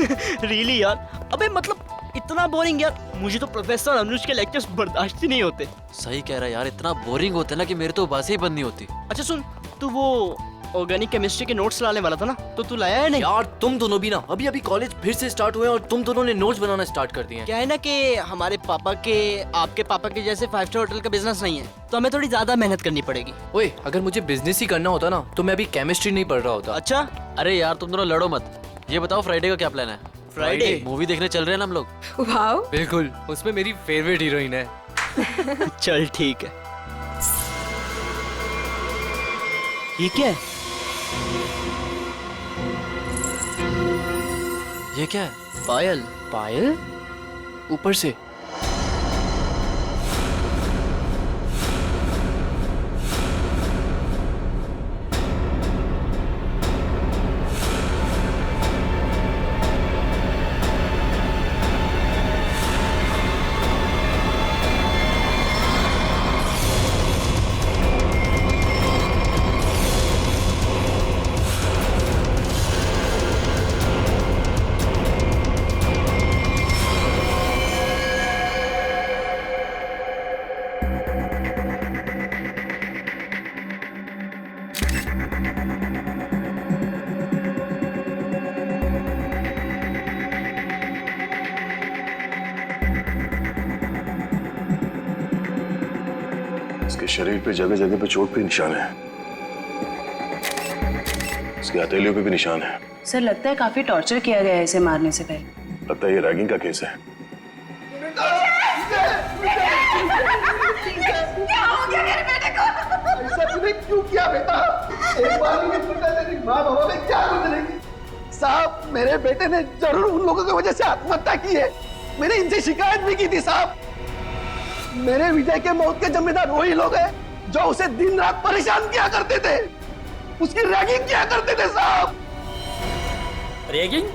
Really यार, अबे मतलब इतना बोरिंग यार, मुझे तो प्रोफेसर अनुज के लेक्चर्स बर्दाश्त ही नहीं होते। सही कह रहा है यार, इतना बोरिंग होता है ना कि मेरे तो बातें ही बंद नहीं होती। अच्छा सुन, तू वो ऑर्गेनिक केमिस्ट्री के नोट्स लाने वाला था ना, तो तू लाया है नहीं? यार तुम दोनों भी ना, अभी अभी कॉलेज फिर से स्टार्ट हुए और तुम दोनों ने नोट्स बनाना स्टार्ट कर दिए हैं। क्या है ना कि हमारे पापा के आपके पापा के जैसे 5 स्टार होटल का बिजनेस नहीं है, तो हमें थोड़ी ज्यादा मेहनत करनी पड़ेगी। ओए, अगर मुझे बिजनेस ही करना होता ना तो मैं अभी केमिस्ट्री नहीं पढ़ रहा होता। अच्छा, अरे यार तुम दोनों लड़ो मत। ये बताओ फ्राइडे का क्या प्लान है? फ्राइडे मूवी देखने चल रहे हैं ना हम लोग। वाओ, बिल्कुल, उसमें मेरी फेवरेट हीरोइन है। चल ठीक है। ये क्या है? ये क्या है? पायल। पायल? ऊपर से? इसके शरीर पे जगह जगह पे चोट के निशान है, इसके हथेलियों पे भी निशान है। सर लगता है काफी टॉर्चर किया गया है इसे मारने से पहले। लगता है ये रैगिंग का केस है। क्या हो गया मेरे बेटे को? ऐसा तूने क्यों किया बेटा? एक बार भी नहीं पता तेरी माँ बाबा में क्या गुजरेगी। साहब, मेरे बेटे ने जरूर उन लोगों की वजह से आत्महत्या की है। मैंने इनसे शिकायत भी की थी साहब। मेरे विजय के मौत के जिम्मेदार वही लोग हैं जो उसे दिन रात परेशान किया करते थे, उसकी रैगिंग किया करते थे साहब। रैगिंग?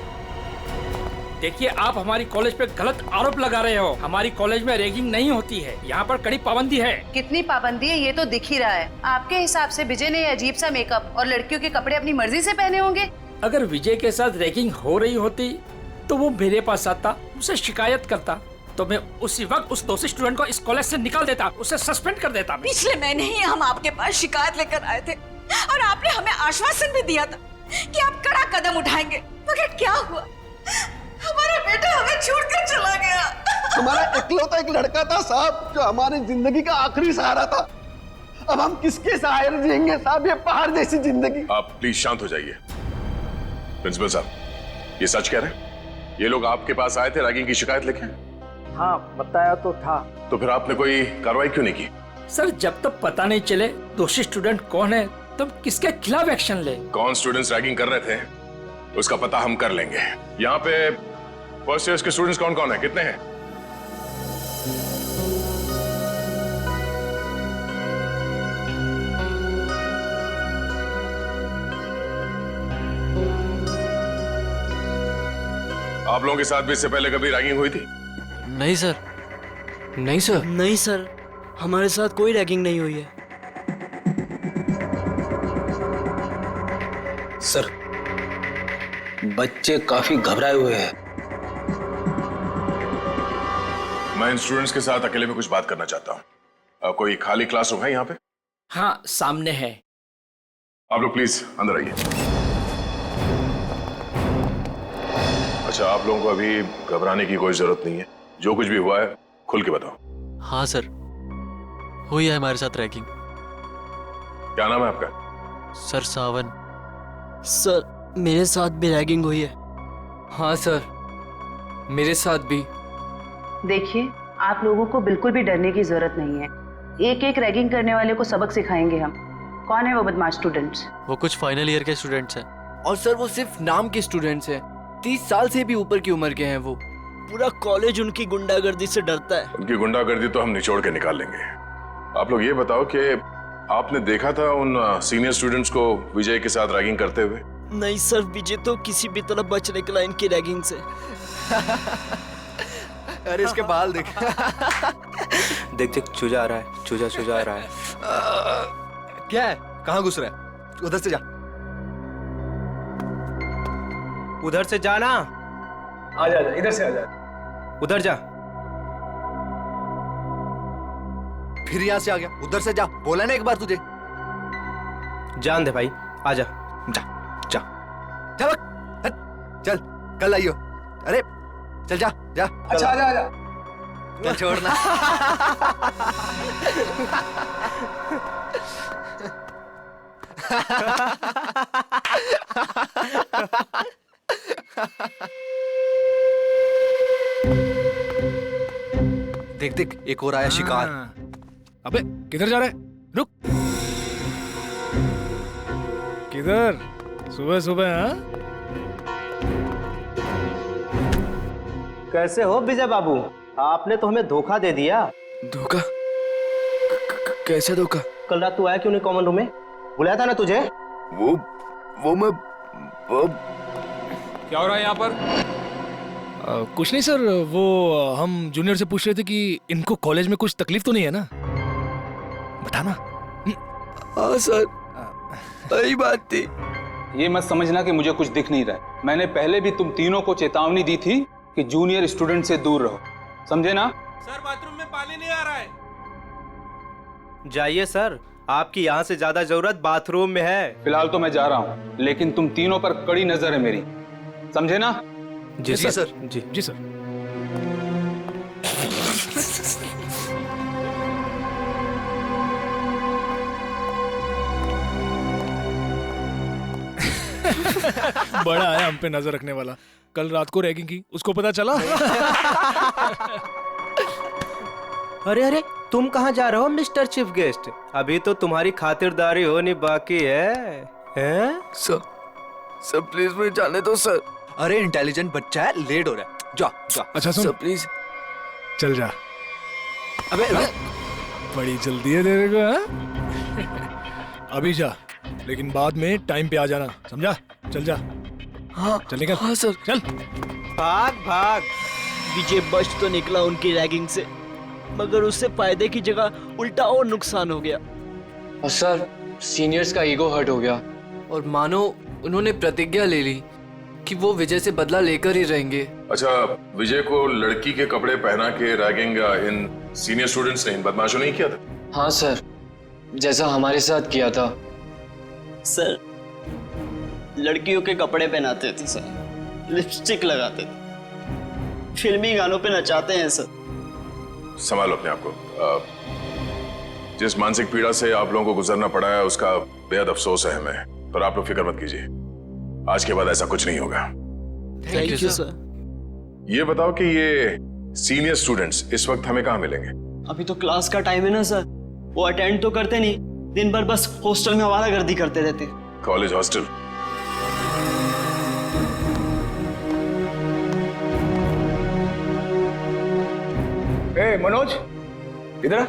देखिए, आप हमारी कॉलेज पे गलत आरोप लगा रहे हो। हमारी कॉलेज में रैगिंग नहीं होती है, यहाँ पर कड़ी पाबंदी है। कितनी पाबंदी है ये तो दिख ही रहा है। आपके हिसाब से विजय ने अजीब सा मेकअप और लड़कियों के कपड़े अपनी मर्जी से पहने होंगे। अगर विजय के साथ रैगिंग हो रही होती तो वो मेरे पास आता, उसे शिकायत करता, तो मैं उसी वक्त उस दोषी स्टूडेंट को इस कॉलेज से निकाल देता, उसे सस्पेंड कर देता। पिछले महीने ही हम आपके पास शिकायत लेकर आए थे और आपने हमें आश्वासन भी दिया था कि आप कड़ा कदम उठाएंगे, मगर क्या हुआ? हमारा बेटा हमें छोड़कर चला गया। हमारा इकलौता एक लड़का था साहब जो हमारी जिंदगी का आखिरी सहारा था। अब हम किसके सहारे जिएंगे साहब, ये पहाड़ जैसी जिंदगी। आप प्लीज शांत हो जाइए। प्रिंसिपल साहब, ये सच कह रहे हैं? ये लोग आपके पास आए थे रैगिंग की शिकायत लेके? हाँ, बताया तो था। तो फिर आपने कोई कार्रवाई क्यों नहीं की? सर, जब तक पता नहीं चले दोषी स्टूडेंट कौन है तब किसके खिलाफ एक्शन ले। कौन स्टूडेंट्स रैगिंग कर रहे थे उसका पता हम कर लेंगे। यहाँ पे फर्स्ट ईयर के स्टूडेंट्स कौन कौन है, कितने हैं? आप लोगों के साथ भी इससे पहले कभी रैगिंग हुई थी? नहीं सर। नहीं सर। नहीं सर, हमारे साथ कोई रैगिंग नहीं हुई है। सर, बच्चे काफी घबराए हुए हैं। मैं इन स्टूडेंट्स के साथ अकेले में कुछ बात करना चाहता हूँ। कोई खाली क्लासरूम है यहाँ पे? हाँ, सामने है। आप लोग प्लीज अंदर आइए। अच्छा, आप लोगों को अभी घबराने की कोई जरूरत नहीं है। जो कुछ भी हुआ है खुल के बताओ। हाँ सर, हुई है हमारे साथ रैगिंग। क्या नाम है आपका? सर सावन। सर, मेरे साथ भी रैगिंग हुई है। हाँ सर, मेरे साथ भी। देखिए, आप लोगों को बिल्कुल भी डरने की जरूरत नहीं है। एक एक रैगिंग करने वाले को सबक सिखाएंगे हम। कौन है वो बदमाश स्टूडेंट्स? वो कुछ फाइनल ईयर के स्टूडेंट्स हैं। और सर वो सिर्फ नाम के स्टूडेंट्स हैं। 30 साल से भी ऊपर की उम्र के हैं वो। पूरा कॉलेज उनकी गुंडागर्दी से डरता है। उनकी गुंडागर्दी तो हम निचोड़ के निकाल लेंगे। आप लोग ये बताओ कि आपने देखा था उन सीनियर स्टूडेंट्स को विजय के साथ रैगिंग करते हुए? नहीं सर, विजय तो किसी भी तरह बच निकला इनकी रैगिंग से। अरे इसके बाल देख। देख देख, चूजा आ रहा है, चूजा आ रहा है। क्या है? कहाँ घुस रहा है? उधर से जा। उधर से जाना। आजा इधर से आजा। उधर जा। फिर यहाँ से आ गया, उधर से जा, बोला ना एक बार तुझे। जान दे भाई, आजा। जा जा चल चल, कल आइयो। अरे चल जा जा। अच्छा आजा आजा। चल छोड़ना। देख देख, एक और आया शिकार। अबे किधर जा रहा है? रुक। किधर? सुबह सुबह? हाँ, कैसे हो विजय बाबू? आपने तो हमें धोखा दे दिया। धोखा? कैसे धोखा? कल रात तू आया क्यों नहीं कॉमन रूम में? बुलाया था ना तुझे? वो मैं क्या हो रहा है यहाँ पर? कुछ नहीं सर, वो हम जूनियर से पूछ रहे थे कि इनको कॉलेज में कुछ तकलीफ तो नहीं है ना? बताना। हाँ सर, सही बात थी। ये मत समझना कि मुझे कुछ दिख नहीं रहा है। मैंने पहले भी तुम तीनों को चेतावनी दी थी कि जूनियर स्टूडेंट से दूर रहो, समझे ना? सर बाथरूम में पानी नहीं आ रहा है। जाइए सर, आपकी यहाँ से ज्यादा जरूरत बाथरूम में है। फिलहाल तो मैं जा रहा हूँ, लेकिन तुम तीनों पर कड़ी नजर है मेरी, समझे ना? जी सर। जी सर। बड़ा है हम पे नजर रखने वाला। कल रात को रैगिंग की, उसको पता चला? अरे अरे, तुम कहाँ जा रहे हो मिस्टर चीफ गेस्ट? अभी तो तुम्हारी खातिरदारी होनी बाकी है। हैं? सर प्लीज मुझे जाने दो सर। अरे इंटेलिजेंट बच्चा है, लेट हो रहा है। जा जा। अच्छा सुन, सर प्लीज चल जा। अबे बड़ी जल्दी है तेरे को, हाँ? अभी जा, लेकिन बाद में टाइम पे आ जाना, समझा? चल जा। हाँ चल निकल। हाँ सर। चल। भाग भाग। विजय बच तो निकला उनकी रैगिंग से, मगर उससे फायदे की जगह उल्टा और नुकसान हो गया। और सर, सीनियर्स का ईगो हर्ट हो गया और मानो उन्होंने प्रतिज्ञा ले ली कि वो विजय से बदला लेकर ही रहेंगे। अच्छा, विजय को लड़की के कपड़े पहना के रैगिंग इन सीनियर स्टूडेंट्स ने, इन बदमाशों ने ही किया था? हाँ सर, जैसा हमारे साथ किया था। सर, लड़कियों के कपड़े पहनाते थे सर, लिपस्टिक लगाते थे, फिल्मी गानों पे नचाते हैं सर। संभालो अपने आप को। जिस मानसिक पीड़ा से आप लोगों को गुजरना पड़ा है उसका बेहद अफसोस है हमें, पर आप लोग फिक्र मत कीजिए, आज के बाद ऐसा कुछ नहीं होगा। Thank you sir. ये बताओ कि ये सीनियर स्टूडेंट्स इस वक्त हमें कहाँ मिलेंगे? अभी तो क्लास का टाइम है ना सर, वो अटेंड तो करते नहीं, दिन भर बस हॉस्टल में आवारागर्दी करते रहते। College hostel? ए मनोज, इधर आ।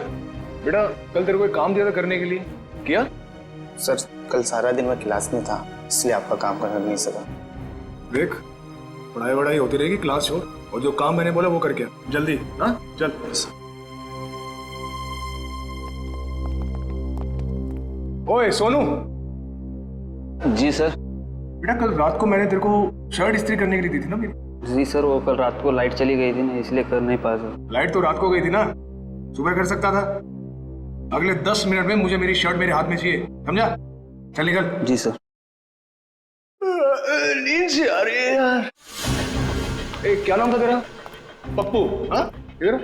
बेटा, कल तेरे को एक काम दिया था करने के लिए, किया? सर कल सारा दिन मैं क्लास में था, इसलिए आपका काम करना नहीं सका। देख, पढ़ाई वढ़ाई होती रहेगी, क्लास छोड़, और जो काम मैंने बोला वो करके जल्दी। हाँ चल। ओए सोनू। जी सर। बेटा, कल रात को मैंने तेरे को शर्ट इस्त्री करने के लिए दी थी ना मेरी? जी सर, वो कल रात को लाइट चली गई थी ना, इसलिए कर नहीं पाया सर। लाइट तो रात को गई थी ना, सुबह कर सकता था। अगले 10 मिनट में मुझे मेरी शर्ट मेरे हाथ में चाहिए, समझा? चल निकल। जी सर। नींद से आ रही है यार। ए, क्या नाम था तेरा? पप्पू? हाँ इधर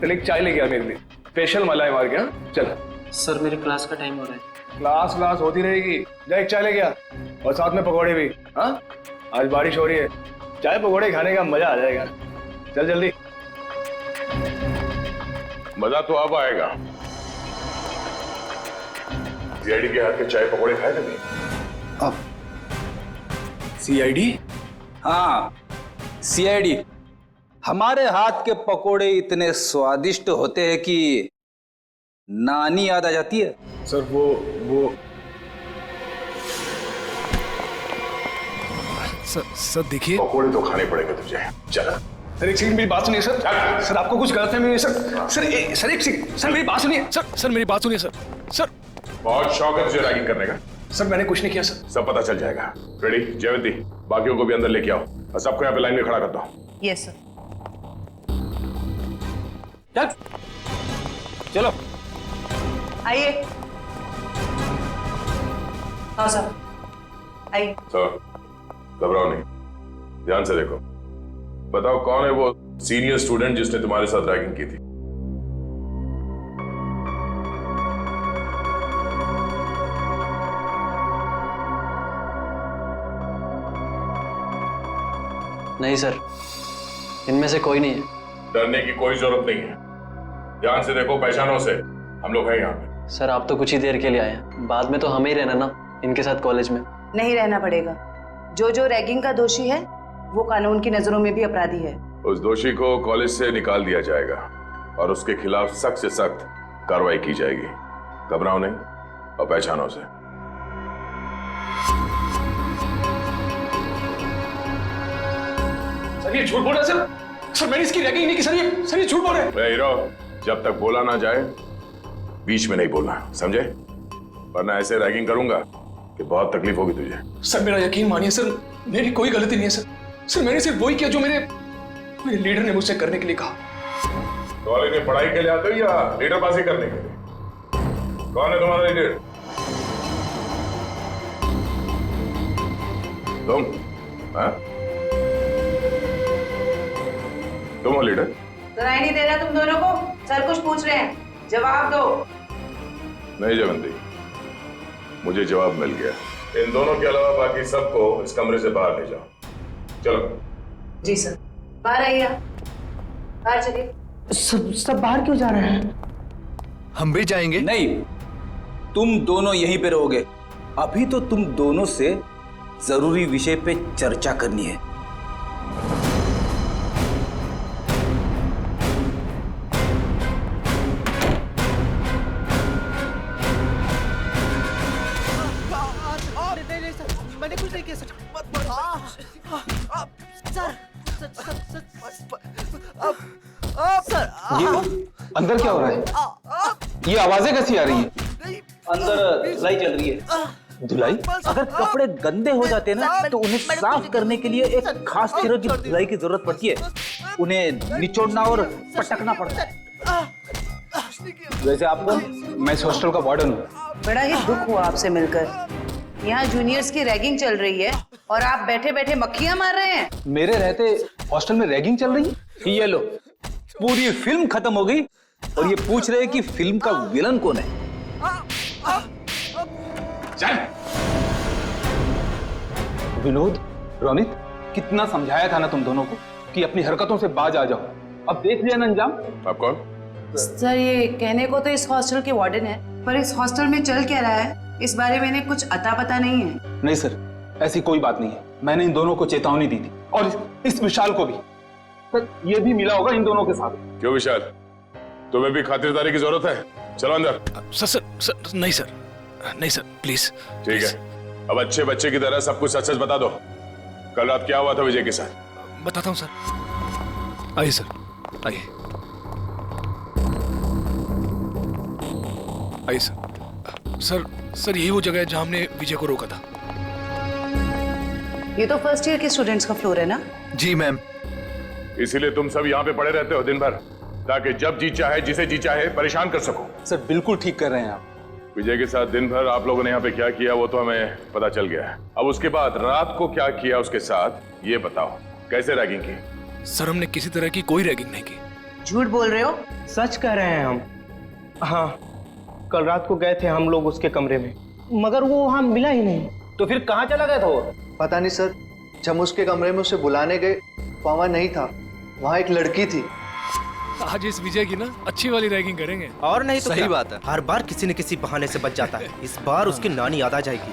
चल, एक चाय लेके आ मेरे लिए, स्पेशल मलाई मार के। हाँ चल। सर मेरे क्लास का टाइम हो रहा है। क्लास होती रहेगी, जा एक चाय लेके आ, और साथ में पकौड़े भी। हाँ आज बारिश हो रही है, चाय पकौड़े खाने का मजा आ जाएगा। चल जल्दी। मजा तो अब आएगा। सीआईडी के हाथ के चाय पकौड़े खाए थे नहीं? अब सीआईडी? हाँ, सीआईडी। हमारे हाथ के पकोड़े इतने स्वादिष्ट होते हैं कि नानी याद आ जाती है। सर वो सर देखिए, पकौड़े तो खाने पड़ेंगे तुझे। चल सर एक सेकंड मेरी बात सुनिए सर। सर आपको कुछ गलत है सर एक सेकंड सर मेरी बात सुनिए सर मेरी बात सुनिए सर। बहुत शौक है तुझे रैगिंग करने का? सर मैंने कुछ नहीं किया सर। सब पता चल जाएगा। रेडी जयवंती? बाकियों को भी अंदर लेके आओ और सबको यहाँ पे लाइन में खड़ा करता हूँ। Yes sir. चल चलो आइए। हाँ सर आइए। सर घबराओ नहीं, ध्यान से देखो। बताओ कौन है वो सीनियर स्टूडेंट जिसने तुम्हारे साथ रैगिंग की थी? नहीं सर, इनमें से कोई नहीं है। डरने की कोई जरूरत नहीं है, ध्यान से देखो, पहचानो से। हम लोग हैं यहाँ पे। सर आप तो कुछ ही देर के लिए आए हैं, बाद में तो हमें ही रहना ना इनके साथ कॉलेज में। नहीं रहना पड़ेगा। जो रैगिंग का दोषी है वो कानून की नजरों में भी अपराधी है। उस दोषी को कॉलेज से निकाल दिया जाएगा और उसके खिलाफ सख्त से सख्त कार्रवाई की जाएगी। घबराओ नहीं और पहचानो से। सर ये झूठ बोल रहे हैं सर मैंने इसकी रैगिंग नहीं की सर, ये झूठ बोल रहे हैं। हीरो, जब तक बोला ना जाए बीच में नहीं बोलना, समझे? वरना ऐसे रैगिंग करूंगा कि बहुत तकलीफ होगी तुझे। सर मेरा यकीन मानिए सर, मेरी कोई गलती नहीं है सर मैंने सिर्फ वही किया जो मेरे लीडर ने मुझसे करने के लिए कहा। कॉलेज में पढ़ाई के लिए आते हो या लीडरबाजी करने के लिए? कौन है तुम्हारा लीडर? तुम? हाँ? तुम हो लीडर? सुनाई नहीं दे रहा तुम दोनों को? सर कुछ पूछ रहे हैं, जवाब दो। नहीं जयवंती, मुझे जवाब मिल गया। इन दोनों के अलावा बाकी सबको इस कमरे से बाहर ले जाओ। चलो। जी सर। बाहर आइए आप। बाहर चलिए। सब बाहर क्यों जा रहे हैं? हम भी जाएंगे। नहीं, तुम दोनों यहीं पे रहोगे। अभी तो तुम दोनों से जरूरी विषय पे चर्चा करनी है। मैंने कुछ नहीं किया सर। ये अंदर क्या हो रहा है? ये आवाजें कैसी आ रही हैं? अंदर धुलाई चल रही है। धुलाई? अगर कपड़े गंदे हो जाते हैं ना तो उन्हें साफ करने के लिए एक खास तरह की धुलाई की जरूरत पड़ती है। उन्हें निचोड़ना और पटकना पड़ता है। वैसे आपको, मैं इस हॉस्टल का वार्डन हूँ। बड़ा ही दुख हुआ आपसे मिलकर। यहाँ जूनियर्स की रैगिंग चल रही है और आप बैठे बैठे मक्खियां मार रहे हैं। मेरे रहते हॉस्टल में रैगिंग चल रही है? ये लो, पूरी फिल्म खत्म हो गई और ये पूछ रहे हैं कि फिल्म का विलन कौन है। चल। विनोद, रोनित, कितना समझाया था ना तुम दोनों को कि अपनी हरकतों से बाज आ जाओ। अब देख लिया ना अंजाम। आप कौन? सर ये कहने को तो इस हॉस्टल के वार्डन है, पर इस हॉस्टल में चल क्या रहा है इस बारे में इन्हें कुछ अता पता नहीं है। नहीं सर, ऐसी कोई बात नहीं है। मैंने इन दोनों को चेतावनी दी थी और इस विशाल को भी। सर ये भी मिला होगा इन दोनों के साथ। क्यों विशाल, तुम्हें भी खातिरदारी की जरूरत है? चलो अंदर। सर नहीं सर, नहीं सर प्लीज। ठीक है, अब अच्छे बच्चे की तरह सब कुछ सच सच बता दो। कल रात क्या हुआ था विजय के साथ? बताता हूँ सर। आइए सर, आइए आइए सर। सर यही वो जगह है जहां हमने विजय को रोका था। ये तो फर्स्ट ईयर के स्टूडेंट्स का फ्लोर है ना? जी मैम। इसीलिए तुम सब यहाँ पे पड़े रहते हो दिन भर, ताकि जब जी चाहे जिसे जी चाहे परेशान कर सको। सर बिल्कुल ठीक कर रहे हैं आप। विजय के साथ दिन भर आप लोगों ने यहाँ पे क्या किया वो तो हमें पता चल गया है। अब उसके बाद रात को क्या किया उसके साथ ये बताओ। कैसे रैगिंग की? सर हमने किसी तरह की कोई रैगिंग नहीं की। झूठ बोल रहे हो? सच कह रहे हैं हम। हाँ, कल रात को गए थे हम लोग उसके कमरे में, मगर वो वहां मिला ही नहीं। तो फिर कहाँ चला गया था वो? पता नहीं सर, जब उसके कमरे में उसे बुलाने गए वहां नहीं था। वहां एक लड़की थी। आज इस विजय की ना अच्छी वाली रैगिंग करेंगे। और नहीं तो सही क्या? बात है। हर बार किसी न किसी बहाने से बच जाता है। इस बार उसकी नानी याद आ जाएगी।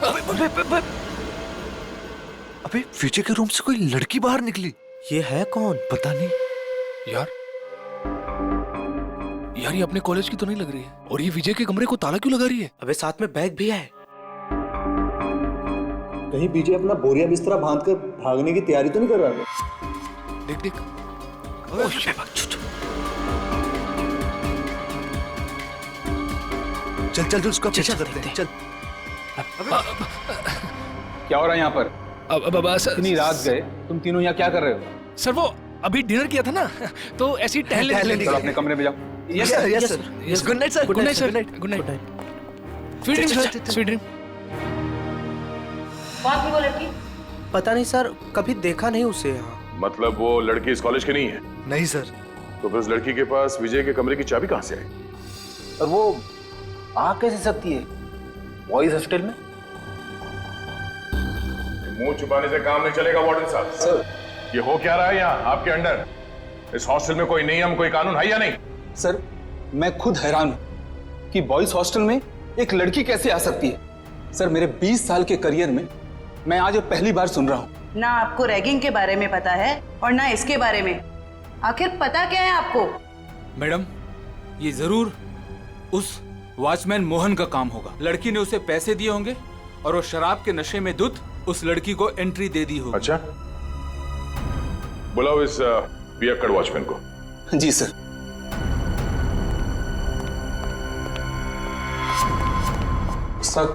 अबे विजय के रूम से कोई लड़की बाहर निकली। ये है कौन? पता नहीं यार ये अपने कॉलेज की तो नहीं लग रही है। और ये विजय के कमरे को ताला क्यों लगा रही है? अबे साथ में बैग भी है। कहीं विजय अपना बोरिया बिस्तरा बांधकर भागने की तैयारी तो नहीं कर रहा है? देख देख। चल चल उसका पीछा करते हैं। चल। क्या हो रहा है यहाँ पर? अब सर, इतनी रात गए तुम तीनों यहाँ क्या कर रहे हो? सर वो अभी डिनर किया था ना, तो ऐसे ही टहलने चलो अपने कमरे में जाओ। Yes sir, yes sir, yes. Good night sir, good night sir, good night. Sweet dream sir, sweet dream. कौन थी वो लड़की? पता नहीं सर, कभी देखा नहीं उसे यहाँ। मतलब वो लड़की इस कॉलेज की नहीं है? नहीं सर। तो फिर उस लड़की के पास विजय के कमरे की चाबी कहाँ से आई? और वो आ कैसे सकती है बॉयज हॉस्टल में? मुंह छुपाने से काम नहीं चलेगा वार्डन साहब। सर, ये हो क्या रहा है यहाँ आपके अंडर? इस हॉस्टल में कोई नियम, कोई कानून है या नहीं? सर, मैं खुद हैरान हूं कि बॉयज हॉस्टल में एक लड़की कैसे आ सकती है। सर, मेरे 20 साल के करियर में मैं आज पहली बार सुन रहा हूं। ना आपको रैगिंग के बारे में पता है और ना इसके बारे में। आखिर पता क्या है आपको? मैडम, ये जरूर उस वॉचमैन मोहन का काम होगा। लड़की ने उसे पैसे दिए होंगे और वो शराब के नशे में धुत उस लड़की को एंट्री दे दी होगी। अच्छा, बुलाओ इस पियक्कड़ वॉचमैन को। जी सर। सर,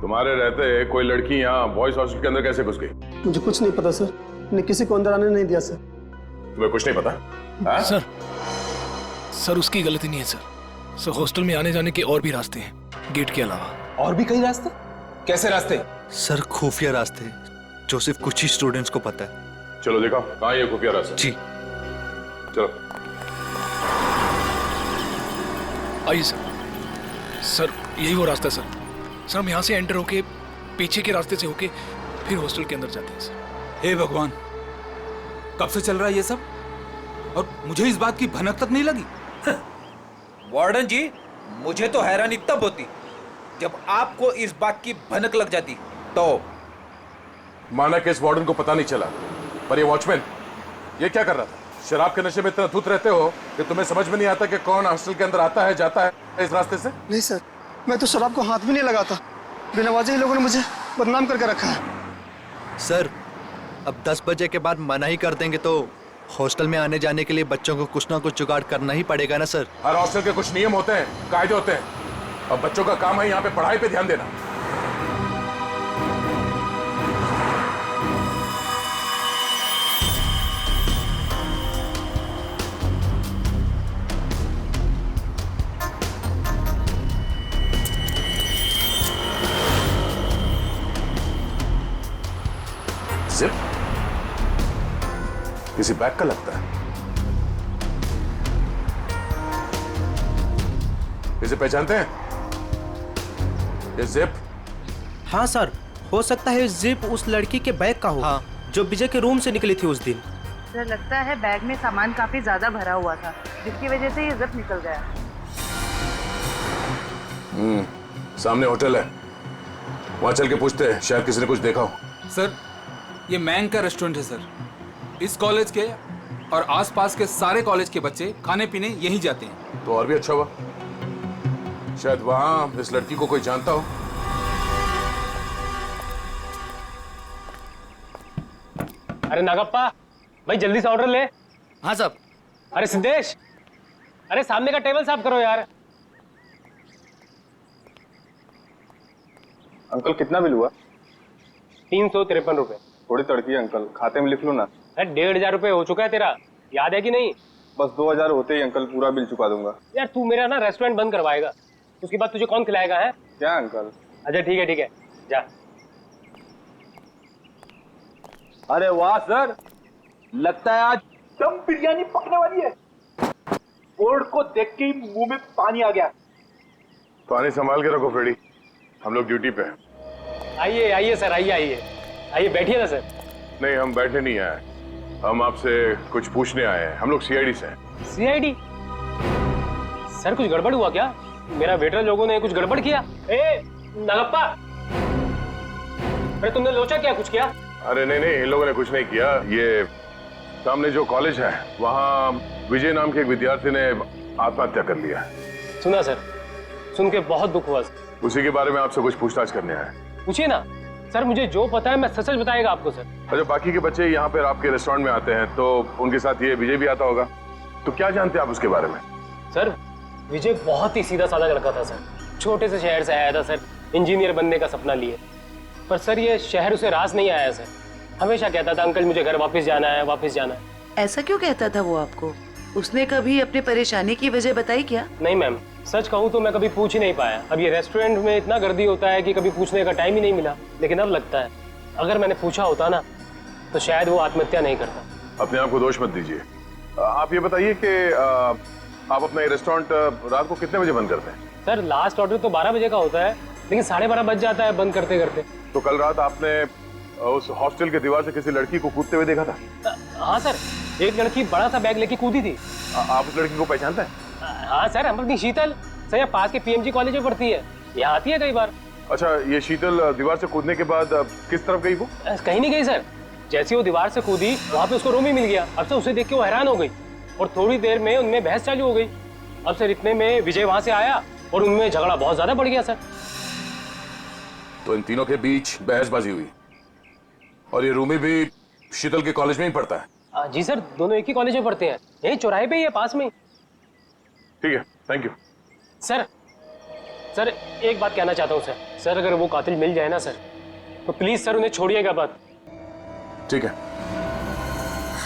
तुम्हारे रहते कोई लड़की यहाँ बॉयज हॉस्टल के अंदर कैसे घुस गई? मुझे कुछ नहीं पता सर, मैंने किसी को अंदर आने नहीं दिया सर। तुम्हें कुछ नहीं पता? हाँ? सर उसकी गलती नहीं है सर। सर हॉस्टल में आने जाने के और भी रास्ते हैं, गेट के अलावा। और भी कई रास्ते? कैसे रास्ते? सर खुफिया रास्ते जो सिर्फ कुछ ही स्टूडेंट्स को पता है। चलो देखो कहाँ ये खुफिया रास्ता। जी चलो। आइए सर। सर यही वो रास्ता है सर। सर हम यहाँ से एंटर होके पीछे के रास्ते से होके फिर हॉस्टल के अंदर जाते हैं सर। हे भगवान, कब से चल रहा है ये सब और मुझे इस बात की भनक तक नहीं लगी। वार्डन जी, मुझे तो हैरानी तब होती जब आपको इस बात की भनक लग जाती। तो माना कि इस वार्डन को पता नहीं चला, पर ये वॉचमैन ये क्या कर रहा था? शराब के नशे में इतना धुत रहते हो कि तुम्हें समझ में नहीं आता कि कौन हॉस्टल के अंदर आता है जाता है इस रास्ते से? नहीं सर, मैं तो शराब को हाथ भी नहीं लगाता। बिना वजह ही लोगों ने मुझे बदनाम करके रखा है। सर, अब 10 बजे के बाद मना ही कर देंगे तो हॉस्टल में आने जाने के लिए बच्चों को कुछ ना कुछ जुगाड़ करना ही पड़ेगा ना सर। हर हॉस्टल के कुछ नियम होते हैं, कायदे होते हैं। अब बच्चों का काम है यहाँ पे पढ़ाई पे ध्यान देना। जिप किसी बैग का लगता है। इसे पहचानते हैं? ये जिप? हाँ सर, हो सकता है जिप उस लड़की के बैग का हो। हाँ। जो विजय के रूम से निकली थी उस दिन। सर लगता है बैग में सामान काफी ज्यादा भरा हुआ था, जिसकी वजह से ये जिप निकल गया। सामने होटल है, वहां चल के पूछते हैं, शायद किसी ने कुछ देखा हो। सर, ये मैंग का रेस्टोरेंट है सर। इस कॉलेज के और आसपास के सारे कॉलेज के बच्चे खाने पीने यहीं जाते हैं। तो और भी अच्छा हुआ, शायद वहां इस लड़की को कोई जानता हो। अरे नागप्पा भाई, जल्दी से ऑर्डर ले। हाँ साहब। अरे सिद्धेश, अरे सामने का टेबल साफ करो यार। अंकल कितना बिल हुआ? 353 रुपए। थोड़ी तड़की है अंकल, खाते में लिख लो ना। अरे 1500 रुपए हो चुका है तेरा, याद है कि नहीं? बस 2000 होते ही अंकल पूरा बिल चुका दूंगा। यार तू मेरा ना रेस्टोरेंट बंद करवाएगा, उसके बाद तुझे कौन खिलाएगा है? क्या अंकल? अच्छा ठीक है जा। अरे वाह सर, लगता है आज दम बिरयानी पकने वाली है। बोर्ड को देख के ही मुंह में पानी आ गया। पानी संभाल के रखो फ्रेडी, हम लोग ड्यूटी पे हैं। आइए सर, आइए बैठिए ना सर। नहीं, हम बैठे नहीं आए, हम आपसे कुछ पूछने आए हैं। हम लोग सीआईडी से हैं। सीआईडी? सर कुछ गड़बड़ हुआ क्या? मेरा वेटर लोगों ने कुछ गड़बड़ किया? ए नागप्पा, अरे तुमने लोचा क्या, कुछ किया? अरे नहीं, इन लोगों ने कुछ नहीं किया। ये सामने जो कॉलेज है वहाँ विजय नाम के एक विद्यार्थी ने आत्महत्या कर लिया। सुना सर, सुन के बहुत दुख हुआ सर। उसी के बारे में आपसे कुछ पूछताछ करने आए। पूछिए ना सर, मुझे जो पता है मैं सच बताएगा आपको सर। अच्छा, बाकी के बच्चे यहाँ पर आपके रेस्टोरेंट में आते हैं तो उनके साथ ये विजय भी आता होगा, तो क्या जानते हैं आप उसके बारे में? सर विजय बहुत ही सीधा साधा लड़का था सर, छोटे से शहर से आया था सर, इंजीनियर बनने का सपना लिए। पर सर ये शहर उसे रास नहीं आया सर। हमेशा कहता था अंकल मुझे घर वापस जाना है, वापस जाना है। ऐसा क्यों कहता था वो आपको? उसने कभी अपनी परेशानी की वजह बताई क्या? नहीं मैम, सच कहूँ तो मैं कभी पूछ ही नहीं पाया। अब ये रेस्टोरेंट में इतना गर्दी होता है कि कभी पूछने का टाइम ही नहीं मिला। लेकिन अब लगता है अगर मैंने पूछा होता ना तो शायद वो आत्महत्या नहीं करता। अपने आप को दोष मत दीजिए। आप ये बताइए कि आप अपना ये रेस्टोरेंट रात को कितने बजे बंद करते हैं? सर लास्ट ऑर्डर तो 12 बजे का होता है, लेकिन 12:30 बज जाता है बंद करते करते। तो कल रात आपने उस हॉस्टल के दीवार से किसी लड़की को कूदते हुए देखा था? हाँ सर, एक लड़की बड़ा सा बैग लेके कूदी थी। आप उस लड़की को पहचानते हैं? हाँ सर, हम अपनी शीतल सर यहाँ पास के पीएमजी कॉलेज में पढ़ती है, यहाँ आती है कई बार। अच्छा, ये शीतल दीवार से कूदने के बाद किस तरफ गई वो? कहीं नहीं गई सर। जैसे वो दीवार से कूदी वहाँ पे उसको रूम ही मिल गया। अब सर उसे देख के वो हैरान हो गई और थोड़ी देर में उनमें बहस चालू हो गई। अब सर इतने में विजय वहाँ से आया और उनमें झगड़ा बहुत ज्यादा बढ़ गया सर। तो इन तीनों के बीच बहसबाजी हुई और ये रूमी भी शीतल के कॉलेज में ही पढ़ता है? जी सर, दोनों एक ही कॉलेज में पढ़ते हैं, यही चौराहे पे ही है पास में। ठीक है, थैंक यू। सर एक बात कहना चाहता हूँ सर, अगर वो कातिल मिल जाए ना सर तो प्लीज सर उन्हें छोड़िएगा बात। ठीक है।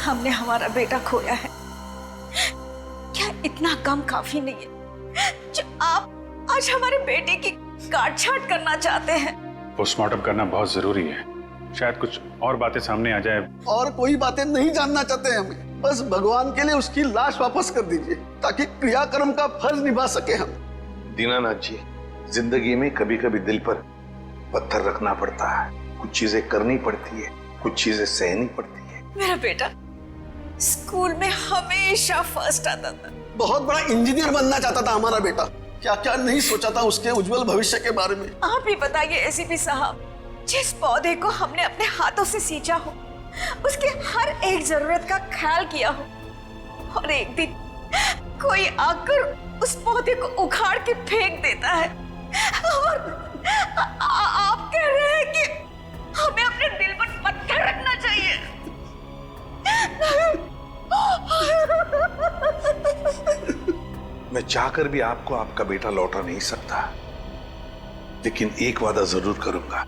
हमने हमारा बेटा खोया है, क्या इतना कम काफी नहीं है जो आप आज हमारे बेटे की काट छाट करना चाहते हैं? पोस्टमार्टम करना बहुत जरूरी है, शायद कुछ और बातें सामने आ जाए। और कोई बातें नहीं जानना चाहते हमें, बस भगवान के लिए उसकी लाश वापस कर दीजिए ताकि क्रियाकर्म का फर्ज निभा सके हम। दीनानाथ जी, जिंदगी में कभी कभी दिल पर पत्थर रखना पड़ता है, कुछ चीजें करनी पड़ती है, कुछ चीजें सहनी पड़ती है। मेरा बेटा स्कूल में हमेशा फर्स्ट आता था, बहुत बड़ा इंजीनियर बनना चाहता था हमारा बेटा। क्या क्या नहीं सोचा था उसके उज्जवल भविष्य के बारे में। आप ही बताइए एसीपी साहब, जिस पौधे को हमने अपने हाथों से सींचा हो, उसके हर एक जरूरत का ख्याल किया हो, और एक दिन कोई आकर उस पौधे को उखाड़ के फेंक देता है और आप कह रहे हैं कि हमें अपने दिल पर पत्थर रखना चाहिए। मैं चाहकर भी आपको आपका बेटा लौटा नहीं सकता, लेकिन एक वादा जरूर करूंगा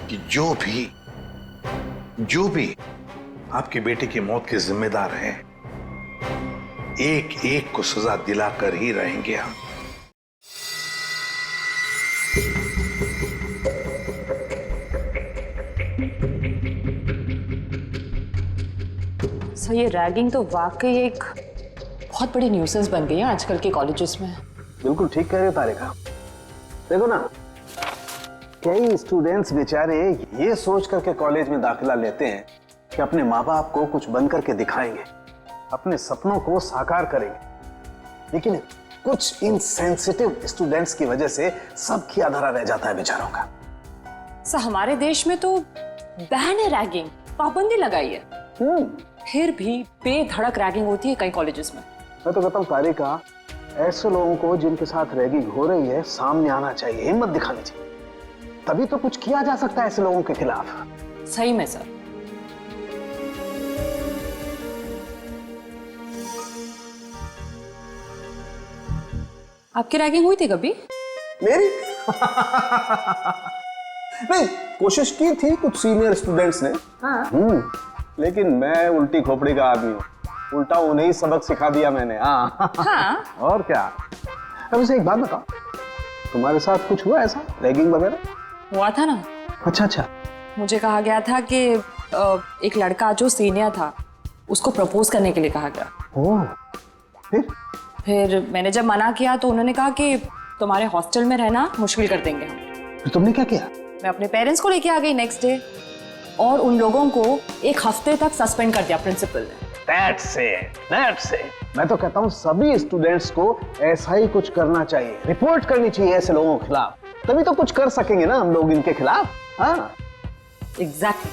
कि जो भी आपके बेटे की मौत के जिम्मेदार हैं, एक एक को सजा दिलाकर ही रहेंगे हम। सर ये रैगिंग तो वाकई एक बहुत बड़ी न्यूसेंस बन गई है आजकल के कॉलेजेस में। बिल्कुल ठीक कह रहे हो तारिका। देखो ना, कई स्टूडेंट्स बेचारे ये सोच करके कॉलेज में दाखिला लेते हैं कि अपने माँ बाप को कुछ बन करके दिखाएंगे, अपने सपनों को साकार करेंगे, लेकिन कुछ इनसेंसिटिव स्टूडेंट्स की वजह से सब किया धरा रह जाता है बेचारों का। सर हमारे देश में तो बैन है रैगिंग, पाबंदी लगाई है, फिर भी बेधड़क रैगिंग होती है कई कॉलेजेस में। मैं तो कहता हूँ तारिका, ऐसे लोगों को जिनके साथ रैगिंग हो रही है सामने आना चाहिए, हिम्मत दिखानी चाहिए, तभी तो कुछ किया जा सकता है ऐसे लोगों के खिलाफ। सही में सर। आपकी रैगिंग हुई थी कभी? मेरी? नहीं, कोशिश की थी कुछ सीनियर स्टूडेंट्स ने। हाँ। लेकिन मैं उल्टी खोपड़ी का आदमी हूँ, उल्टा उन्हें ही सबक सिखा दिया मैंने। हाँ। और क्या। अब वैसे एक बात बताओ, तुम्हारे साथ कुछ हुआ ऐसा रैगिंग वगैरह? हुआ था ना। अच्छा। मुझे कहा गया था कि एक लड़का जो सीनियर था उसको प्रपोज करने के लिए कहा गया। ओह, फिर मैंने जब मना किया तो उन्होंने कहा कि तुम्हारे हॉस्टल में रहना मुश्किल कर देंगे हम। फिर तुमने क्या किया? मैं अपने पेरेंट्स को लेके आ गई नेक्स्ट डे, और उन लोगों को एक हफ्ते तक सस्पेंड कर दिया प्रिंसिपल ने। That's it. मैं तो कहता हूँ सभी स्टूडेंट्स को ऐसा ही कुछ करना चाहिए, रिपोर्ट करनी चाहिए ऐसे लोगों के खिलाफ, तभी तो कुछ कर सकेंगे ना हम लोग इनके खिलाफ। हाँ, एग्जैक्टली।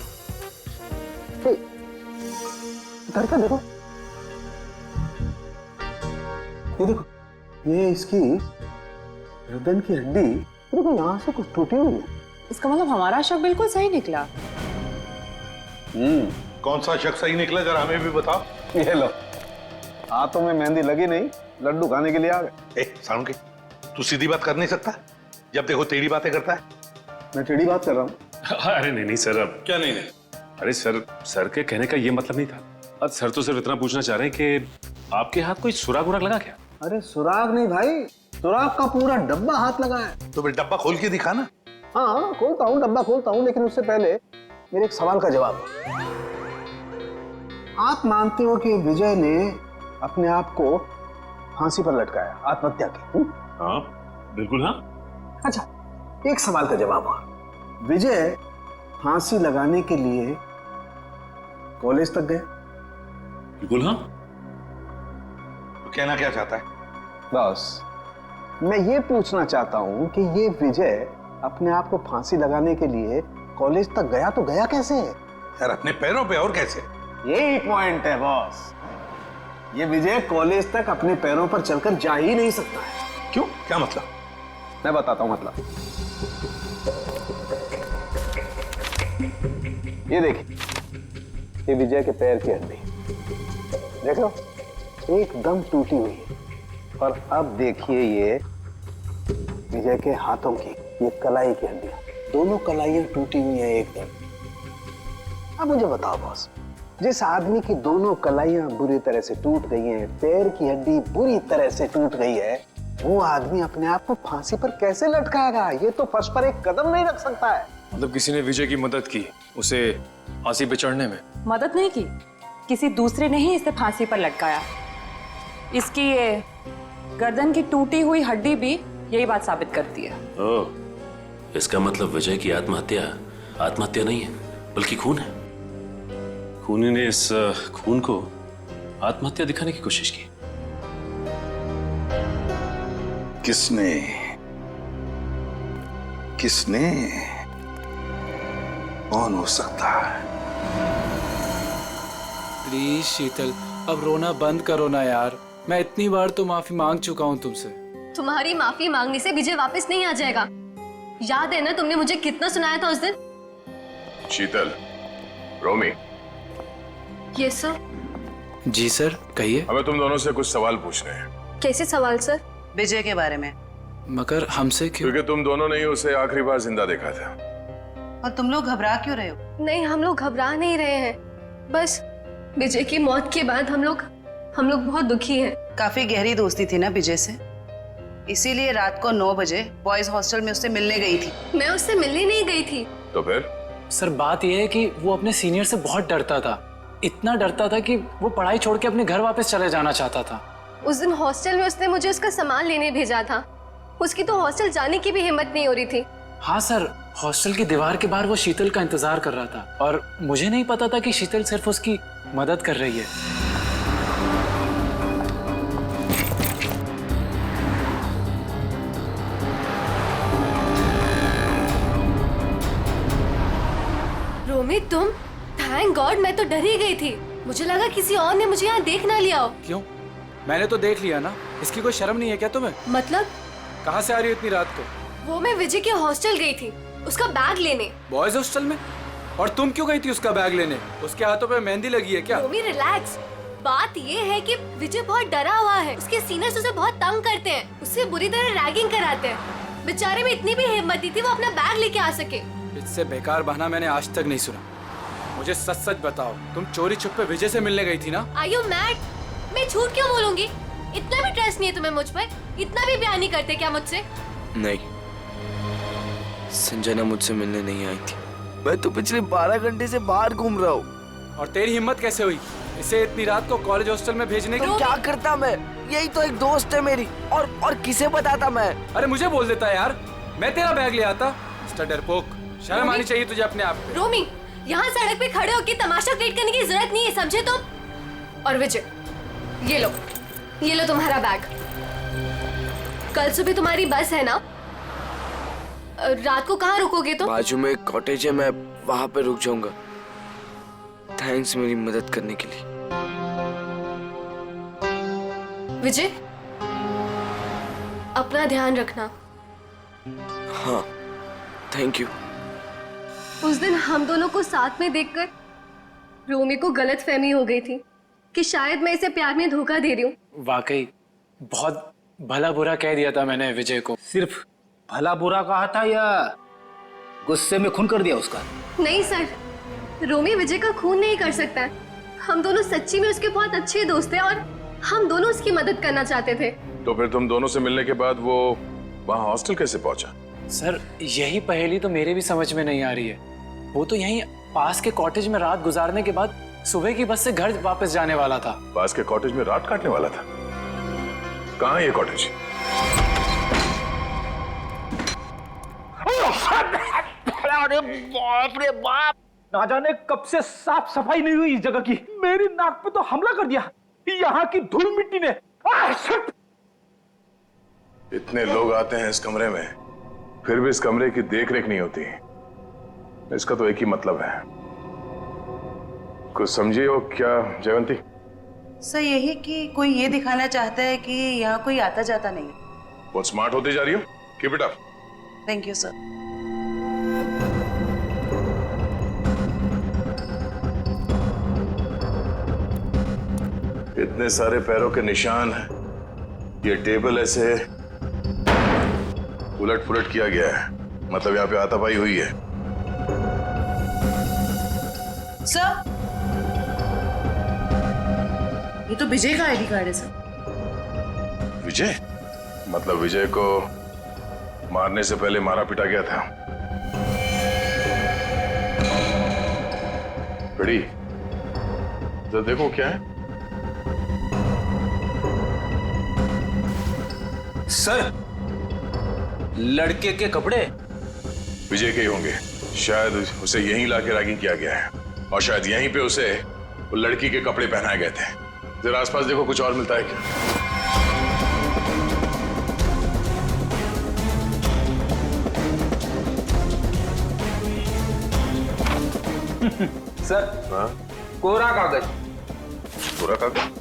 तारिका देखो, ये देखो, ये इसकी गर्दन की हड्डी देखो यहाँ से कुछ टूटी हुई है। इसका मतलब हमारा शक बिल्कुल सही निकला। कौन सा शक सही निकला, जरा हमें भी बताओ। ये लो, हाथों में मेहंदी लगी नहीं, लड्डू खाने के लिए आ गए। सारुण के, तू सीधी बात कर नहीं सकता, जब देखो टेढ़ी बातें करता है। मैं टेढ़ी बात कर रहा हूँ। अरे नहीं नहीं सर, अब क्या नहीं नहीं? अरे सर के कहने का ये मतलब नहीं था। अब सर तो सिर्फ इतना पूछना चाह रहे हैं कि आपके हाथ कोई सुराग उराग लगा क्या? अरे सुराग नहीं भाई, सुराग का पूरा डब्बा हाथ लगा है। तो फिर डब्बा खोल के दिखा ना। हाँ खोलता हूँ, डब्बा खोलता हूँ, लेकिन उससे पहले मेरे एक सवाल का जवाब। आप मानते हो कि विजय ने अपने आप को फांसी पर लटकाया, आत्महत्या की? हाँ बिल्कुल हाँ। अच्छा, एक सवाल का जवाब और। विजय फांसी लगाने के लिए कॉलेज तक गए? बिल्कुल हाँ। तो कहना क्या चाहता है? बस मैं ये पूछना चाहता हूं कि ये विजय अपने आप को फांसी लगाने के लिए कॉलेज तक गया तो गया कैसे? यार अपने पैरों पे, और कैसे? यही पॉइंट है बॉस। ये विजय कॉलेज तक अपने पैरों पर चलकर जा ही नहीं सकता है। क्यों? क्या मतलब? मैं बताता हूं मतलब। ये देखिए, ये विजय के पैर की हड्डी देख लो, एकदम टूटी हुई है। और अब देखिए ये विजय के हाथों की, ये कलाई की हड्डियां, दोनों कलाइयां टूटी हुई हैं एकदम। अब मुझे बताओ बॉस, जिस आदमी की दोनों कलाइयां बुरी तरह से टूट गई हैं, पैर की हड्डी बुरी तरह से टूट गई है, वो आदमी अपने आप को फांसी पर कैसे लटकाएगा? ये तो फर्श पर एक कदम नहीं रख सकता है। मतलब किसी ने विजय की मदद की उसे फांसी पे चढ़ने में? मदद नहीं की, किसी दूसरे ने ही इसे फांसी पर लटकाया। इसकी ये गर्दन की टूटी हुई हड्डी भी यही बात साबित करती है। ओह, इसका मतलब विजय की आत्महत्या नहीं है बल्कि खून है। खूनी ने इस खून को आत्महत्या दिखाने की कोशिश की। किसने? कौन हो सकता है? प्लीज शीतल, अब रोना बंद करो ना यार। मैं इतनी बार तो माफी मांग चुका हूँ तुमसे। तुम्हारी माफी मांगने से विजय वापस नहीं आ जाएगा। याद है ना तुमने मुझे कितना सुनाया था उस दिन? शीतल, रोमी। Yes sir. जी सर, कहिए। हमें तुम दोनों से कुछ सवाल पूछने हैं। कैसे सवाल सर? विजय के बारे में। मगर हमसे क्यों? क्योंकि तुम दोनों ने ही उसे आखिरी बार जिंदा देखा था। और तुम लोग घबरा क्यों रहे हो? नहीं, हम लोग घबरा नहीं रहे हैं, बस विजय की मौत के बाद हम लोग बहुत दुखी हैं। काफी गहरी दोस्ती थी ना विजय से, इसीलिए रात को 9 बजे बॉयज हॉस्टल में उससे मिलने गई थी। मैं उससे मिलने नहीं गई थी। तो फिर? सर बात यह है कि वो अपने सीनियर से बहुत डरता था, इतना डरता था कि वो पढ़ाई छोड़ के अपने घर वापस चले जाना चाहता था। उस दिन हॉस्टल में उसने मुझे उसका सामान लेने भेजा था। उसकी तो हॉस्टल जाने की भी हिम्मत नहीं हो रही थी। हाँ सर, हॉस्टल की दीवार के बाहर वो शीतल का इंतजार कर रहा था और मुझे नहीं पता था कि शीतल सिर्फ उसकी मदद कर रही है। रोमी, तुम? थैंक गॉड, मैं तो डर ही गई थी। मुझे लगा किसी और ने मुझे यहाँ देख ना लिया हो। क्यों? मैंने तो देख लिया ना। इसकी कोई शर्म नहीं है क्या तुम्हें? मतलब? कहाँ से आ रही हो इतनी रात को? वो मैं विजय के हॉस्टल गई थी, उसका बैग लेने। बॉयज हॉस्टल में? और तुम क्यों गई थी उसका बैग लेने? उसके हाथों पे मेहंदी लगी है क्या? रोमी रिलैक्स। बात ये है कि विजय बहुत डरा हुआ है। उसके सीनियर्स उसे बहुत तंग करते हैं, उससे बुरी तरह रैगिंग कराते हैं। बेचारे में इतनी भी हिम्मत नहीं थी वो अपना बैग लेके आ सके। इससे बेकार बहाना मैंने आज तक नहीं सुना। मुझे सच सच बताओ, तुम चोरी छुपे विजय से मिलने गई थी ना? Are you mad? मैं झूठ क्यों बोलूंगी? इतना भी ट्रस्ट नहीं है तुम्हें मुझ पर? इतना भी प्यार नहीं करते क्या मुझसे? नहीं, संजना मुझसे मिलने नहीं आई थी। मैं तो पिछले 12 घंटे से बाहर घूम रहा हूँ। और तेरी हिम्मत कैसे हुई इसे इतनी रात को कॉलेज हॉस्टल में भेजने की? तो क्या करता मैं? यही तो एक दोस्त है मेरी। और किसे बताता मैं? अरे मुझे बोल देता यार, मैं तेरा बैग ले आता। मिस्टर डरपोक, शर्म आनी चाहिए तुझे अपने आप पे। रोमी, यहाँ सड़क पे खड़े होकर तमाशा क्रिएट करने की जरूरत नहीं है, समझे तुम? और विजय, ये लो तुम्हारा बैग। कल सुबह तुम्हारी बस है ना? रात को कहाँ रुकोगे तुम? बाजू में एक कॉटेज है, मैं वहाँ पे रुक जाऊंगा। थैंक्स मेरी मदद करने के लिए। विजय, अपना ध्यान रखना। हाँ, थैंक यू। उस दिन हम दोनों को साथ में देखकर रोमी को गलतफहमी हो गई थी कि शायद मैं इसे प्यार में धोखा दे रही हूँ। वाकई बहुत भला बुरा कह दिया था मैंने विजय को। सिर्फ भला बुरा कहा था या गुस्से में खून कर दिया उसका। नहीं सर, रोमी विजय का खून नहीं कर सकता है। हम दोनों सच्ची में उसके बहुत अच्छे दोस्त हैं और हम दोनों उसकी मदद करना चाहते थे। तो फिर तुम दोनों से मिलने के बाद वो वहाँ हॉस्टल कैसे पहुंचा? सर यही पहेली तो मेरे भी समझ में नहीं आ रही है। वो तो यहीं पास के कॉटेज में रात गुजारने के बाद सुबह की बस से घर वापस जाने वाला था। पास के कॉटेज में रात काटने वाला था? कहाँ है ये कॉटेज? अरे बाप रे बाप, ना जाने कब से साफ सफाई नहीं हुई इस जगह की। मेरी नाक पे तो हमला कर दिया यहाँ की धूल मिट्टी ने। इतने लोग आते हैं इस कमरे में, फिर भी इस कमरे की देख रेख नहीं होती। इसका तो एक ही मतलब है। कुछ समझिए हो क्या जयवंती? सर यही कि कोई ये दिखाना चाहता है कि यहाँ कोई आता जाता नहीं। बहुत स्मार्ट होती जा रही हो। Keep it up. Thank you sir. इतने सारे पैरों के निशान हैं। ये टेबल ऐसे उलट पुलट किया गया है, मतलब यहाँ पे हाथापाई हुई है। सर ये तो विजय का आईडी कार्ड है सर। विजय? मतलब विजय को मारने से पहले मारा पीटा गया था। बड़ी तो देखो क्या है। सर लड़के के कपड़े विजय के ही होंगे। शायद उसे यहीं लाके रैगिंग किया गया है और शायद यहीं पे उसे वो लड़की के कपड़े पहनाए गए थे। जरा आसपास देखो, कुछ और मिलता है क्या? सर हाँ? कोरा कागज। कोरा कागज?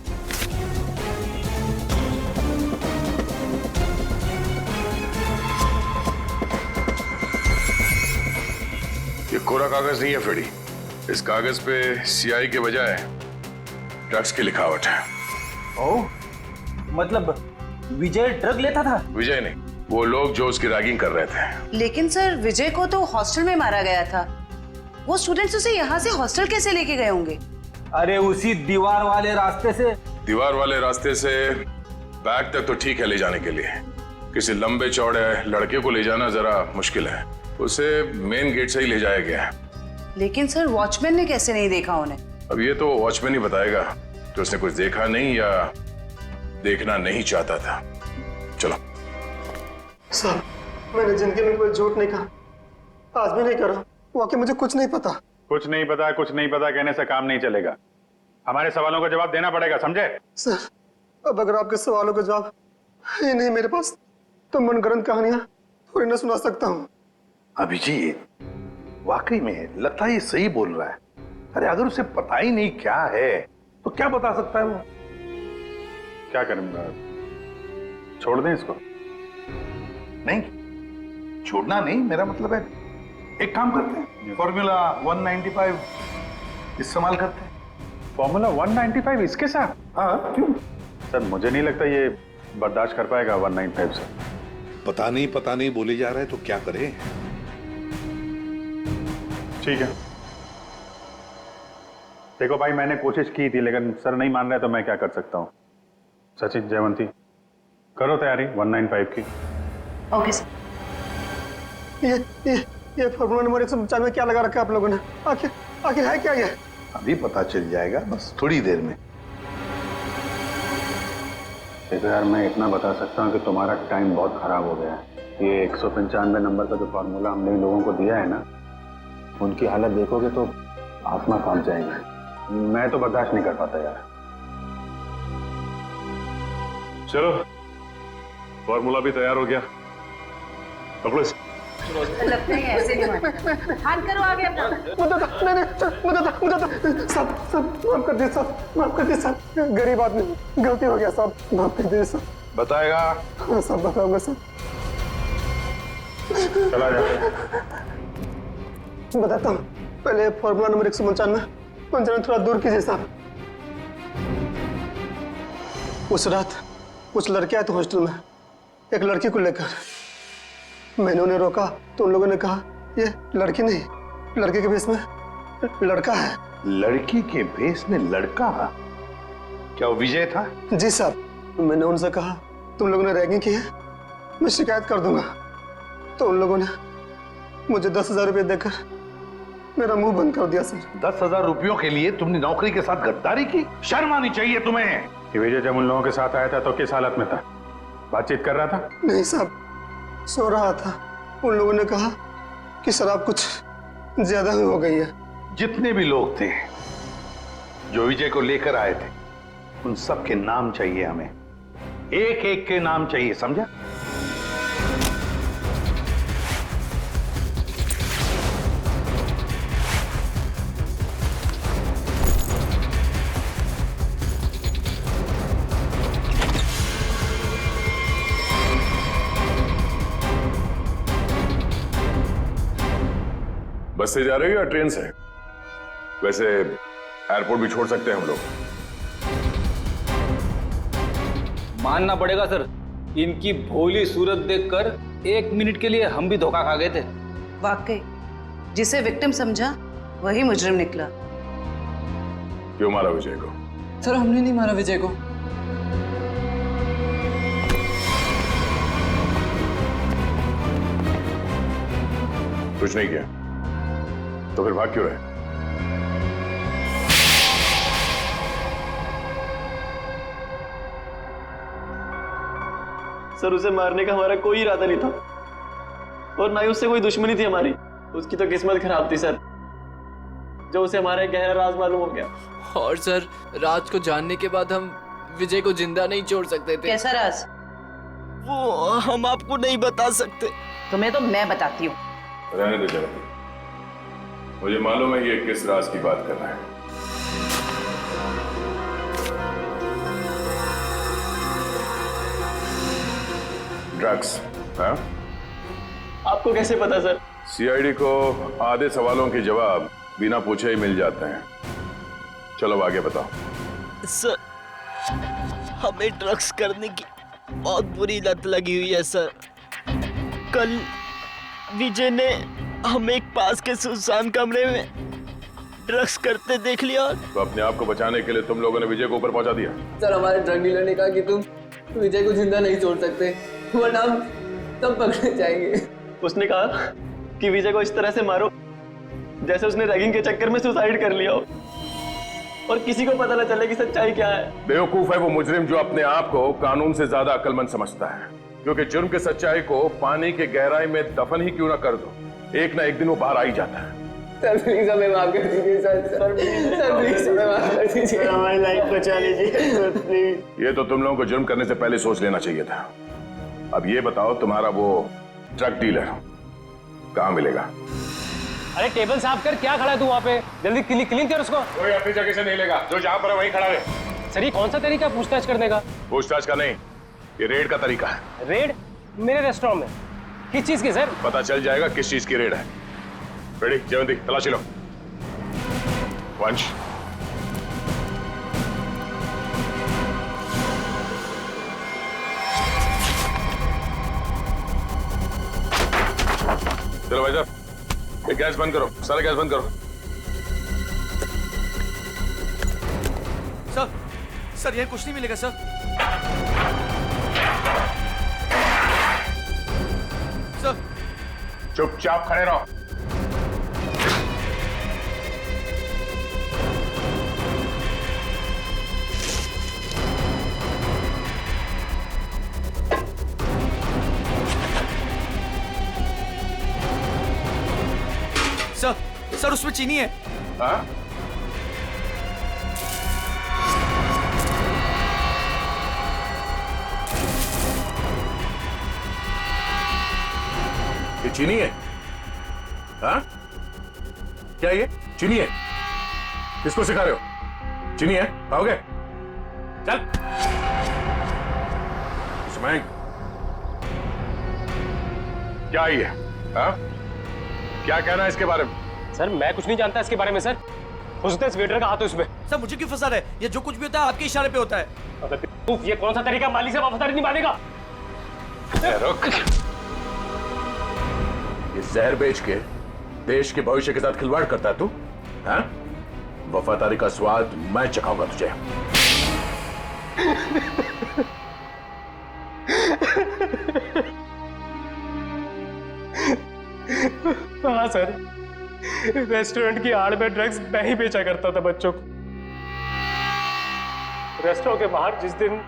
ये कोरा कागज नहीं है फेडी। इस कागज पे सीआई के बजाय ड्रग्स की लिखावट है। ओह, मतलब विजय ड्रग लेता था? विजय नहीं, वो लोग जो उसकी रैगिंग कर रहे थे। लेकिन सर विजय को तो हॉस्टल में मारा गया था। वो स्टूडेंट्स उसे यहाँ से हॉस्टल कैसे लेके गए होंगे? अरे उसी दीवार वाले रास्ते से। दीवार वाले रास्ते से बैग तक तो ठीक है ले जाने के लिए, किसी लंबे चौड़े लड़के को ले जाना जरा मुश्किल है। उसे मेन गेट से ही ले जाया गया। लेकिन सर वॉचमैन ने कैसे नहीं देखा उन्हें? अब ये तो वॉचमैन ही बताएगा कि उसने कुछ देखा नहीं या देखना नहीं चाहता था। चलो। सर मैंने जिंदगी में कोई झूठ नहीं कहा, आज भी नहीं करा। वाकई मुझे कुछ नहीं पता। कुछ नहीं पता कहने से काम नहीं चलेगा। हमारे सवालों का जवाब देना पड़ेगा, समझे? सर अब अगर आपके सवालों का जवाब ही नहीं मेरे पास, तो मनगढ़ंत कहानियां थोड़ी ना सुना सकता हूँ। अभिजीत वाकई में लगता है ये सही बोल रहा है। अरे अगर उसे पता ही नहीं क्या है तो क्या बता सकता है वो? क्या करूंगा? छोड़ दें इसको? नहीं, छोड़ना नहीं, मेरा मतलब है एक काम करते हैं, फॉर्मूला 195 इस्तेमाल करते हैं। फॉर्मूला 195 इसके साथ? हाँ क्यों? सर मुझे नहीं लगता ये बर्दाश्त कर पाएगा 195 से। पता नहीं बोले जा रहा है तो क्या करें? ठीक है, देखो भाई मैंने कोशिश की थी लेकिन सर नहीं मान रहे तो मैं क्या कर सकता हूँ। सचिन, जयवंती करो तैयारी 195 की। Okay sir. ये फॉर्मूला नंबर 195 में क्या लगा रखा है आप लोगों ने? आखिर है क्या ये? अभी पता चल जाएगा, बस थोड़ी देर में। देखो यार, मैं इतना बता सकता हूँ कि तुम्हारा टाइम बहुत खराब हो गया है। ये 195 नंबर का जो फार्मूला हमने इन लोगों को दिया है ना, उनकी हालत देखोगे तो आसमां कांप जाएगा। मैं तो बर्दाश्त नहीं कर पाता यार। चलो फॉर्मूला भी तैयार हो गया, पकड़ो इसे। लगता है ऐसे नहीं मानता। हाथ करो आगे अपना। मुझे सब माफ कर दे साहब, माफ कर दे साहब। गरीब आदमी, गलती हो गया साहब, माफ कर दे साहब। बताएगा? हाँ साहब बताऊंगा साहब। चला जा। बताता हूँ, पहले फॉर्मूला नंबर 195 पंचायत थोड़ा दूर कीजिए साहब। उस रात कुछ लड़के आए थे हॉस्टल में एक लड़की को लेकर। मैंने उन्हें रोका तो उन लोगों ने कहा ये लड़की नहीं, लड़के के भेष में लड़का है। लड़की के भेष में लड़का? क्या वो विजय था? जी साहब, मैंने उनसे कहा तुम लोगों ने रैगिंग की है, मैं शिकायत कर दूंगा। तो उन लोगों ने मुझे 10,000 रुपये देकर मेरा मुंह बंद कर दिया सर। 10,000 रुपयों के लिए तुमने नौकरी के साथ गद्दारी की? शर्म आनी चाहिए तुम्हें। कि विजय जब उन लोगों के साथ आया था तो किस हालत में था? बातचीत कर रहा था? नहीं साहब, सो रहा था। उन लोगों ने कहा कि शराब कुछ ज्यादा ही हो गई है। जितने भी लोग थे जो विजय को लेकर आए थे, उन सब के नाम चाहिए हमें, एक एक के नाम चाहिए, समझा? बस से जा रहे हो या ट्रेन से? वैसे एयरपोर्ट भी छोड़ सकते हैं हम लोग। मानना पड़ेगा सर, इनकी भोली सूरत देखकर 1 मिनट के लिए हम भी धोखा खा गए थे। वाकई जिसे विक्टिम समझा वही मुजरिम निकला। क्यों मारा विजय को? सर हमने नहीं मारा विजय को। कुछ नहीं किया तो फिर भाग क्यों रहे? सर उसे मारने का हमारा कोई इरादा नहीं था और ना ही उससे कोई दुश्मनी थी हमारी। उसकी तो किस्मत खराब थी सर, जो उसे हमारा एक गहरा राज मालूम हो गया। और सर राज को जानने के बाद हम विजय को जिंदा नहीं छोड़ सकते थे। कैसा राज? वो हम आपको नहीं बता सकते। तुम्हें तो मैं बताती हूँ। रहने दो जरा, मुझे मालूम है ये किस राज की बात कर रहा है। ड्रग्स? हाँ? आपको कैसे पता सर? सीआईडी को आधे सवालों के जवाब बिना पूछे ही मिल जाते हैं। चलो अब आगे बताओ। सर हमें ड्रग्स करने की बहुत बुरी लत लगी हुई है सर। कल विजय ने हमें एक पास के सुनसान कमरे में ड्रग्स करते देख लिया। तो अपने आप को बचाने के लिए तुम लोगों ने विजय को ऊपर पहुंचा दिया। सर हमारे ड्रग डीलर ने कहा कि तुम विजय को जिंदा नहीं छोड़ सकते, वरना हम तब पकड़े जाएंगे। उसने कहा कि विजय को इस तरह से मारो जैसे उसने रैगिंग के चक्कर में सुसाइड कर लिया हो और किसी को पता न चले कि सच्चाई क्या है। बेवकूफ है वो मुजरिम जो अपने आप को कानून से ज्यादा अक्लमंद समझता है, क्योंकि जुर्म की सच्चाई को पानी के गहराई में दफन ही क्यों ना कर दो, एक ना एक दिन वो बाहर आ ही जाता है। सर प्लीज हमें माफ कर दीजिए सर। सर प्लीज हमें माफ कर दीजिए, हमारी लाइफ बचा लीजिए प्लीज। ये तो तुम लोगों को जुर्म करने से पहले सोच लेना चाहिए था। अब ये बताओ तुम्हारा वो ड्रग डीलर कहाँ मिलेगा? अरे टेबल साफ कर, क्या खड़ा है तू वहाँ पे? जल्दी क्लीन कर उसको। कोई अपनी जगह से नहीं लेगा, जो जहाँ पर है वहीं खड़ा रहे। सर ये कौन सा तरीका पूछताछ करने का? पूछताछ का नहीं, ये रेड का तरीका है। रेड? मेरे रेस्टोरेंट में? किस चीज की सर? पता चल जाएगा किस चीज की रेड है। रेडी जयवंती, तलाशी लो। वंश चलो भाई साहब, ये गैस बंद करो, सारा गैस बंद करो। सर ये कुछ नहीं मिलेगा सर। सर चुपचाप खड़े रहो। सर उसमें चीनी है। हाँ? ये चीनी है? हाँ? क्या ये चीनी है? किसको सिखा रहे हो? चीनी है, खाओगे? चल इसमें क्या ही है? हाँ? क्या कहना है इसके बारे में? सर मैं कुछ नहीं जानता इसके बारे में सर। हो सकता है इस वेटर का हाथ हो इसमें। सर मुझे क्यों फंसा रहे? ये जो कुछ भी होता है आपके इशारे पे होता है। अबे ये कौन सा तरीका मालिक से वफादारी निभाने का? रुक। ये जहर बेच के देश के भविष्य के साथ खिलवाड़ करता है तू? हाँ? वफादारी का स्वाद मैं चखाऊंगा तुझे। हाँ सर, रेस्टोरेंट की आड़ में ड्रग्स मैं ही बेचा करता था बच्चों को। रेस्टोरेंट के बाहर जिस दिन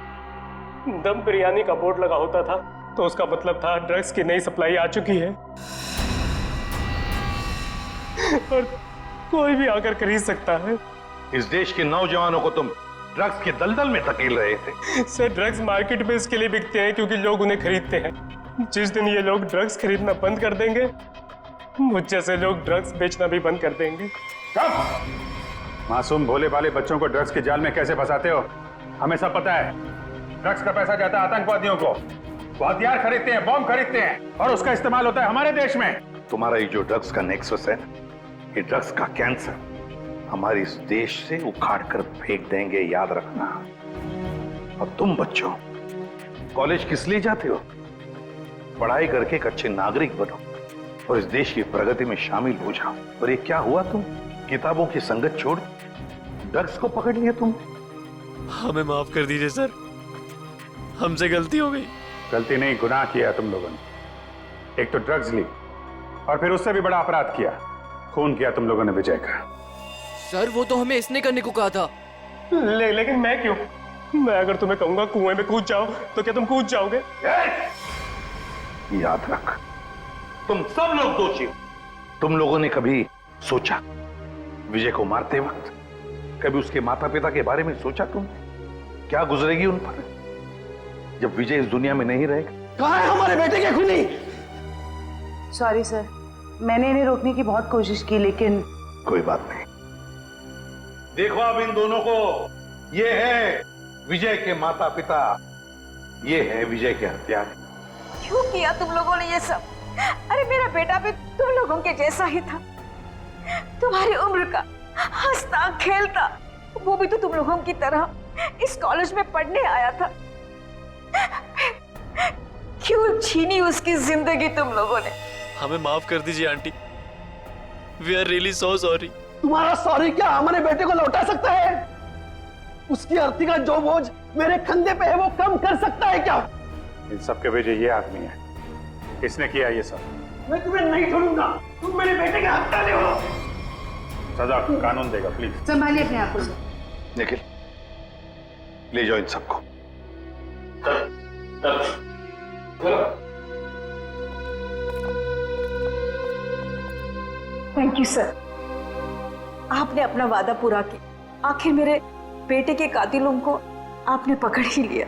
दम बिरयानी का बोर्ड लगा होता था तो उसका मतलब था ड्रग्स की नई सप्लाई आ चुकी है और कोई भी आकर खरीद सकता है। इस देश के नौजवानों को तुम ड्रग्स के दलदल में धकेल रहे थे। सर, ड्रग्स मार्केट में इसके लिए बिकते हैं क्योंकि लोग उन्हें खरीदते हैं। जिस दिन ये लोग ड्रग्स खरीदना बंद कर देंगे, मुझ जैसे लोग ड्रग्स बेचना भी बंद कर देंगे। मासूम भोले भाले बच्चों को ड्रग्स के जाल में कैसे फंसाते हो? हमें सब पता है। ड्रग्स का पैसा जाता है आतंकवादियों को, वो हथियार खरीदते हैं, बॉम्ब खरीदते हैं और उसका इस्तेमाल होता है हमारे देश में। तुम्हारा ये जो ड्रग्स का नेक्सस है, ये ड्रग्स का कैंसर हमारे इस देश से उखाड़ कर फेंक देंगे, याद रखना। और तुम बच्चों कॉलेज किस लिए जाते हो? पढ़ाई करके एक अच्छे नागरिक बनो और इस देश की प्रगति में शामिल हो जाओ। और ये क्या हुआ, तुम किताबों की संगत छोड़ ड्रग्स को पकड़ लिया तुम। हमें माफ कर दीजिए सर, हमसे गलती हो गई। गलती नहीं, गुनाह किया तुम लोगों ने। एक तो ड्रग्स ली और फिर उससे भी बड़ा अपराध किया, खून किया तुम लोगों ने विजय का। सर, वो तो हमें इसने करने को कहा था। लेकिन मैं क्यों? मैं अगर तुम्हें कहूंगा कुएं में कूद जाओ तो क्या तुम कूद जाओगे? याद रख, तुम सब लोग दोषी हो। तुम लोगों ने कभी सोचा विजय को मारते वक्त, कभी उसके माता पिता के बारे में सोचा तुम क्या गुजरेगी उन पर जब विजय इस दुनिया में नहीं रहेगा? कहाँ है हमारे बेटे के खूनी? सॉरी सर, मैंने इन्हें रोकने की बहुत कोशिश की लेकिन कोई बात नहीं। देखो अब इन दोनों को, ये है विजय के माता पिता, ये है विजय के हत्यारे। क्यों किया तुम लोगों ने ये सब? अरे मेरा बेटा भी तुम लोगों के जैसा ही था, तुम्हारी उम्र का, हंसता खेलता। वो भी तो तुम लोगों की तरह इस कॉलेज में पढ़ने आया था। क्यों छीनी उसकी जिंदगी तुम लोगों ने? हमें माफ कर दीजिए aunty, we are really so sorry. तुम्हारा सॉरी क्या हमारे बेटे को लौटा सकता है? उसकी अर्थी का जो बोझ मेरे कंधे पे है वो कम कर सकता है क्या? इन सबके वजह ये आदमी है, इसने किया ये सब। मैं तुम्हें नहीं छोड़ूंगा, तुम मेरे बेटे के हत्यारे हो। सजा कानून देगा, प्लीज संभालिए अपने आप को। निखिल, ले जाओ इन सबको। थैंक यू सर, आपने अपना वादा पूरा किया। आखिर मेरे बेटे के कातिलों को आपने पकड़ ही लिया।